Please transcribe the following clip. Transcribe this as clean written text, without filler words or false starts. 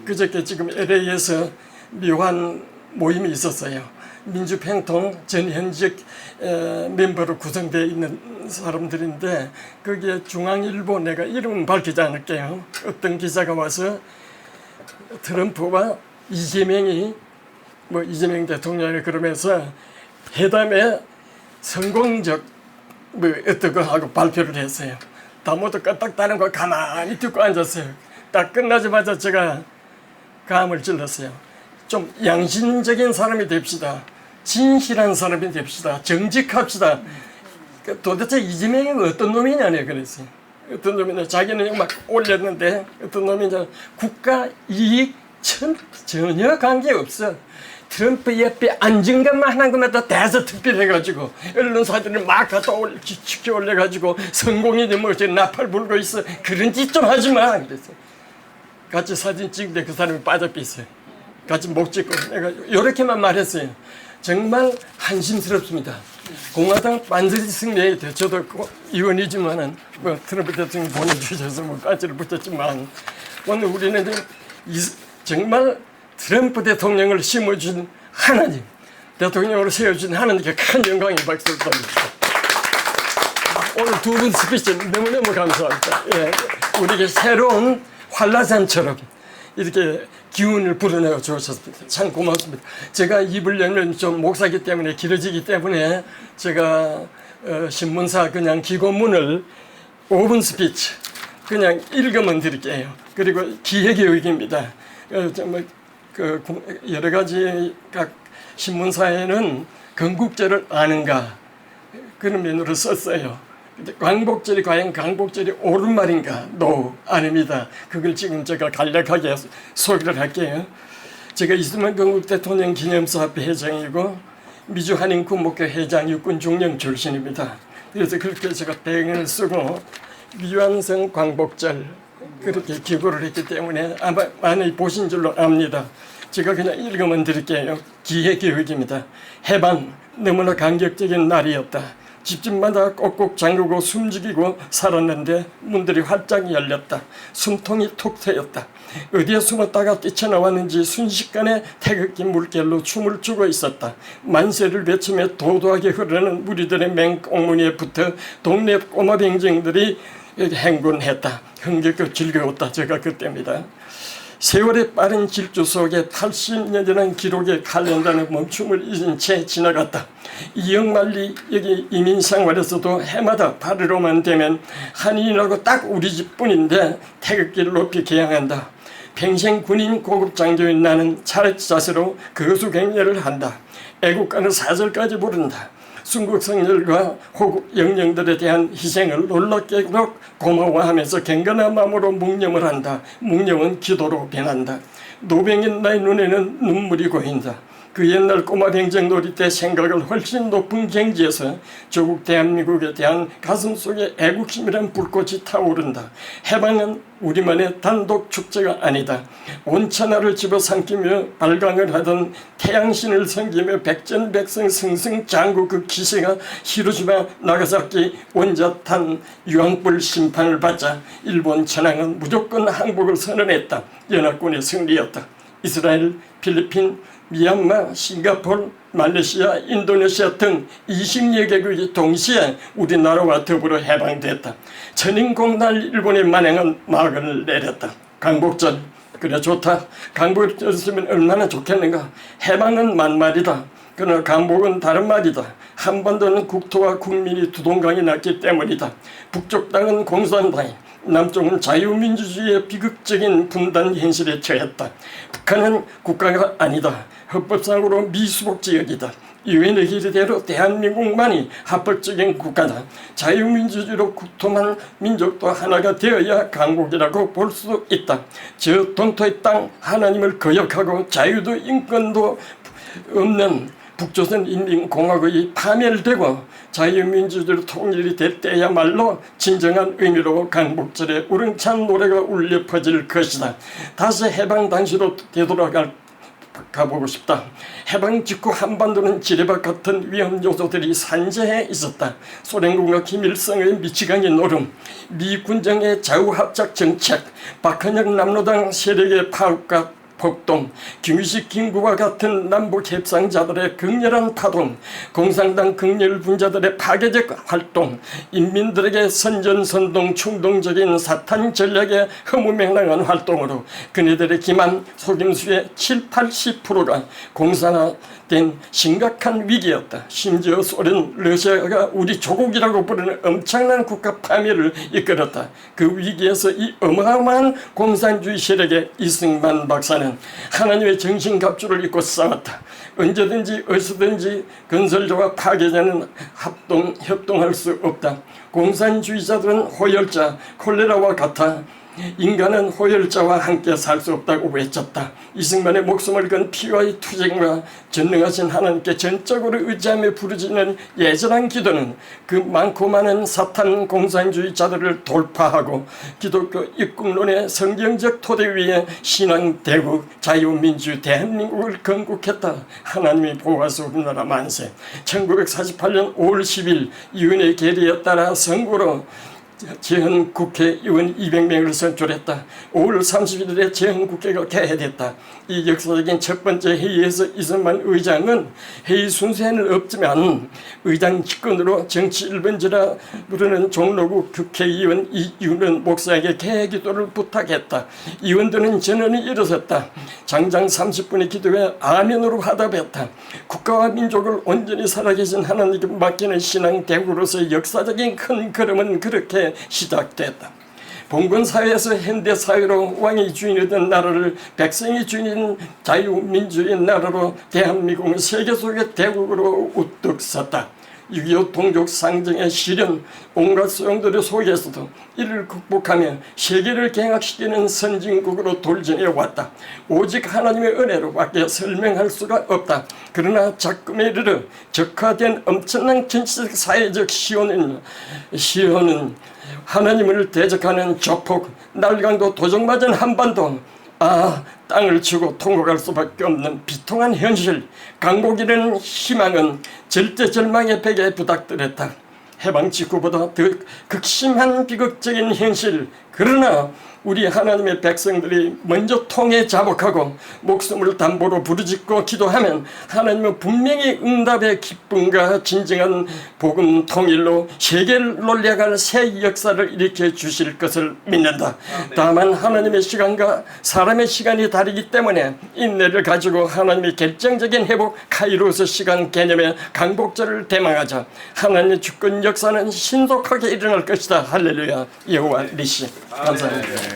그저께 지금 LA에서 묘한 모임이 있었어요. 민주평통 전현직 멤버로 구성되어 있는 사람들인데 거기에 중앙일보, 내가 이름은 밝히지 않을게요. 어떤 기자가 와서 트럼프와 이재명이 이재명 대통령이 그러면서 회담에 성공적 어떤 거 하고 발표를 했어요. 다 모두 끄떡다는 거 가만히 듣고 앉았어요. 딱 끝나자마자 제가 감을 찔렀어요. 좀 양심적인 사람이 됩시다. 진실한 사람이 됩시다. 정직합시다. 도대체 이재명이 어떤 놈이냐네 그랬어요. 어떤 놈이냐. 자기는 막 올렸는데 어떤 놈이냐. 국가 이익 전혀 관계없어. 트럼프 옆에 앉은 것만 하는 것마다 대서특필해가지고 언론사들을 막 갖다 치켜 올려가지고 성공이 되면 나팔 불고 있어. 그런 짓 좀 하지 마. 그랬어요. 같이 사진 찍는데 그 사람이 빠져있어요. 같이 목 찍고 내가 이렇게만 말했어요. 정말 한심스럽습니다. 공화당 반드시 승리해야 돼. 저도 의원이지만은 트럼프 대통령 보내주셔서 반지를 붙였지만 오늘 우리는 정말 트럼프 대통령을 심어준 하나님, 대통령으로 세워준 하나님께 큰 영광의 박수를 드립니다. 오늘 두 분 스피치 너무너무 감사합니다. 예, 우리에게 새로운 한라산처럼 이렇게 기운을 불어내어 주셨습니다. 참 고맙습니다. 제가 입을 열면 좀 목사기 때문에 길어지기 때문에 제가 신문사 그냥 기고문을 5분 스피치 그냥 읽으면 드릴게요. 그리고 기획교육입니다. 여러 가지 각 신문사에는 건국절을 아는가 그런 면으로 썼어요. 광복절이 과연 광복절이 옳은 말인가? 아닙니다. 그걸 지금 제가 간략하게 소개를 할게요. 제가 이승만 건국 대통령 기념사업회 회장이고 미주 한인군목회 회장 육군 중령 출신입니다. 그래서 그렇게 제가 배경을 쓰고 미완성 광복절 그렇게 기고를 했기 때문에 아마 많이 보신 줄로 압니다. 제가 그냥 읽으면 드릴게요. 기획교육입니다. 해방 너무나 감격적인 날이었다. 집집마다 꼭꼭 잠그고 숨죽이고 살았는데 문들이 활짝 열렸다. 숨통이 톡 트였다. 어디에 숨었다가 뛰쳐나왔는지 순식간에 태극기 물결로 춤을 추고 있었다. 만세를 외치며 도도하게 흐르는 무리들의 맹꽁무니에 붙어 동네 꼬마병정들이 행군했다. 흥겹고 즐거웠다. 제가 그때입니다. 세월의 빠른 질주 속에 80년이라는 기록의 칼렌다는 멈춤을 잊은 채 지나갔다. 이영만리 여기 이민생활에서도 해마다 8월로만 되면 한인이라고 딱 우리 집뿐인데 태극기를 높이 개양한다. 평생 군인 고급 장교인 나는 차렷 자세로 거수경례를 한다. 애국가는 사절까지 부른다. 순국성열과 호국 영령들에 대한 희생을 놀랍게도 고마워하면서 경건한 마음으로 묵념을 한다. 묵념은 기도로 변한다. 노병인 나의 눈에는 눈물이 고인다. 그 옛날 꼬마 병정놀이 때 생각을 훨씬 높은 경지에서 조국 대한민국에 대한 가슴속에 애국심이란 불꽃이 타오른다. 해방은 우리만의 단독 축제가 아니다. 온 천하를 집어삼키며 발광을 하던 태양신을 섬기며 백전백승 승승장구 그 기세가 히로시마 나가사키 원자탄 유황불 심판을 받자 일본 천황은 무조건 항복을 선언했다. 연합군의 승리였다. 이스라엘, 필리핀, 미얀마, 싱가포르, 말레이시아, 인도네시아 등 20여 개국이 동시에 우리나라와 더불어 해방됐다. 천인공날 일본의 만행한 막을 내렸다. 광복절 그래 좋다. 광복절이었으면 얼마나 좋겠는가. 해방은 만말이다. 그러나 광복은 다른 말이다. 한반도는 국토와 국민이 두동강이 났기 때문이다. 북쪽 땅은 공산당이 남쪽은 자유민주주의의 비극적인 분단 현실에 처했다. 북한은 국가가 아니다. 헌법상으로 미수복 지역이다. 유엔의 기대대로 대한민국만이 합법적인 국가다. 자유민주주의로 국토만 민족도 하나가 되어야 강국이라고 볼 수 있다. 저 동토의 땅 하나님을 거역하고 자유도 인권도 없는 북조선 인민공화국이 파멸되고 자유민주주의로 통일이 될 때야말로 진정한 의미로 강복절에 우렁찬 노래가 울려 퍼질 것이다. 다시 해방 당시로 되돌아갈 가보고 싶다. 해방 직후 한반도는 지뢰밭 같은 위험 요소들이 산재해 있었다. 소련군과 김일성의 미치광이 노름, 미 군정의 좌우합작 정책, 박헌영 남로당 세력의 파업과 폭동, 김유식 김구와 같은 남북 협상자들의 극렬한 파동, 공산당 극렬 분자들의 파괴적 활동, 인민들에게 선전선동 충동적인 사탄 전략의 허무맹랑한 활동으로 그네들의 기만 속임수의 70~80%가 공산화된 심각한 위기였다. 심지어 소련, 러시아가 우리 조국이라고 부르는 엄청난 국가 파멸을 이끌었다. 그 위기에서 이 어마어마한 공산주의 세력의 이승만 박사는 하나님의 정신갑주를 입고 싸웠다. 언제든지 어디서든지 건설자와 파괴자는 협동할 수 없다. 공산주의자들은 호열자, 콜레라와 같아 인간은 호열자와 함께 살 수 없다고 외쳤다. 이승만의 목숨을 건 피와의 투쟁과 전능하신 하나님께 전적으로 의지하며 부르짖는 예전한 기도는 그 많고 많은 사탄 공산주의자들을 돌파하고 기독교 입국론의 성경적 토대 위에 신앙 대국 자유민주 대한민국을 건국했다. 하나님이 보호하소 우리나라 만세. 1948년 5월 10일 이은의 계리에 따라 선거로 재헌국회의원 200명을 선출했다. 5월 31일에 재헌국회가 개회됐다. 이 역사적인 첫 번째 회의에서 이승만 의장은 회의 순서에는 없지만 의장 직권으로 정치 1번지라 부르는 종로구 국회의원 이윤은 목사에게 개회기도를 부탁했다. 의원들은 전원이 일어섰다. 장장 30분의 기도에 아멘으로 화답했다. 국가와 민족을 온전히 살아계신 하나님께 맡기는 신앙 대국으로서의 역사적인 큰 걸음은 그렇게 시작됐다. 봉건사회에서 현대사회로 왕이 주인이던 나라를 백성이 주인인 자유민주주의 나라로 대한민국은 세계 속의 대국으로 우뚝 섰다. 6.25 동족 상징의 시련, 온갖 소용돌이 속에서도 이를 극복하며 세계를 경악시키는 선진국으로 돌진해 왔다. 오직 하나님의 은혜로밖에 설명할 수가 없다. 그러나 작금에 이르러 적화된 엄청난 정치적 사회적 시효는 하나님을 대적하는 조폭, 날강도 도적맞은 한반도, 땅을 치고 통곡할 수밖에 없는 비통한 현실, 강국이라는 희망은 절대절망의 벽에 부닥뜨렸다. 해방 직후보다 더 극심한 비극적인 현실, 그러나 우리 하나님의 백성들이 먼저 통에 자복하고 목숨을 담보로 부르짖고 기도하면 하나님은 분명히 응답의 기쁨과 진정한 복음 통일로 세계를 놀려갈 새 역사를 일으켜 주실 것을 믿는다. 다만 하나님의 시간과 사람의 시간이 다르기 때문에 인내를 가지고 하나님의 결정적인 회복 카이로스 시간 개념의 강복절을 대망하자. 하나님의 주권 역사는 신속하게 일어날 것이다. 할렐루야. 여호와 니시. 감사합니다.